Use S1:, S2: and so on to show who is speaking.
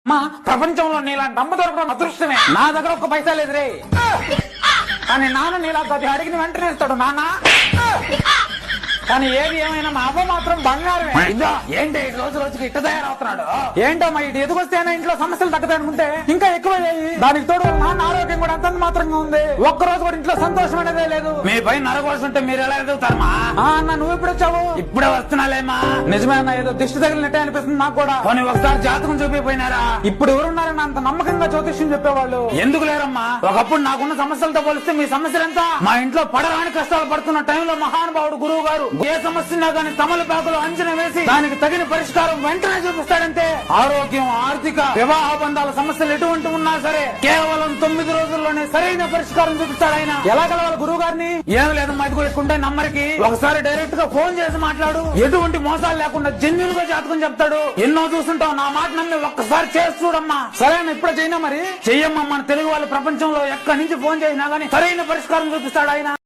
S1: మా ప్రపంచంలో నీలాంటి అమ్మ దొరకడం అదృష్టమే. నా దగ్గర ఒక్క పైసా లేదు రే, కానీ నాన్న నీలాంటి అది అడిగిన వెంటనే ఇస్తాడు నాన్న. కానీ ఏది ఏమైనా మా అవ్వ మాత్రం బంగారమే. ఇదో ఏంటి రోజు రోజుకి ఇట్ట తయారవుతున్నాడు. ఏంటో మా ఇటు ఎదుగొస్తేనే ఇంట్లో సమస్యలు తగ్గతాయి అనుకుంటే ఇంకా ఎక్కువయ్యాయి. దానికి తోడు వాళ్ళ నాన్న ఆరోగ్యం కూడా అంతంత మాత్రంగా ఉంది. ఒక్క రోజు కూడా ఇంట్లో సంతోషం అనేదే లేదు. మీ పైన నరగోస్తుంటే మీరు ఎలా ఎదుగుతారమ్మా? అన్న నువ్వు ఎప్పుడు వచ్చావు? ఇప్పుడే వస్తున్నాలేమా. నిజమే అన్న, ఏదో దిష్టి తగిలినట్టే అనిపిస్తుంది నాకు కూడా. కొన్ని ఒకసారి జాతకం చూపిపోయినారా? ఇప్పుడు ఎవరున్నారని అంత నమ్మకంగా జ్యోతిష్యం చెప్పేవాళ్ళు ఎందుకు లేరమ్మా? ఒకప్పుడు నాకున్న సమస్యలతో పోలిస్తే మీ సమస్యలు ఎంత? మా ఇంట్లో పడరాని కష్టాలు పడుతున్న టైంలో మహానుభావుడు గురువు గారు ఏ సమస్య కానీ తమలపాకులు అంచనా వేసి దానికి తగిన పరిష్కారం వెంటనే చూపిస్తాడంటే. ఆరోగ్యం, ఆర్థిక, వివాహ బంధాల సమస్యలు ఎటువంటి ఉన్నా సరే కేవలం 9 రోజుల్లోనే సరైన పరిష్కారం చూపిస్తాడు ఆయన. ఎలా కలవాలి గురువు గారిని? ఏం లేదు మధ్య ఎక్కుంటే నంబర్కి ఒకసారి డైరెక్ట్ గా ఫోన్ చేసి మాట్లాడు. ఎటువంటి మోసాలు లేకుండా జెన్యూన్ గా జాతకం చెప్తాడు. ఎన్నో చూస్తుంటావు, నా మాట నమ్మి ఒక్కసారి చేసి చూడమ్మా. సరేనా? ఇప్పుడు చేయనా? మరి చెయ్యమ్మా. మన తెలుగు వాళ్ళ ప్రపంచంలో ఎక్కడి నుంచి ఫోన్ చేసినా గానీ సరైన పరిష్కారం చూపిస్తాడు ఆయన.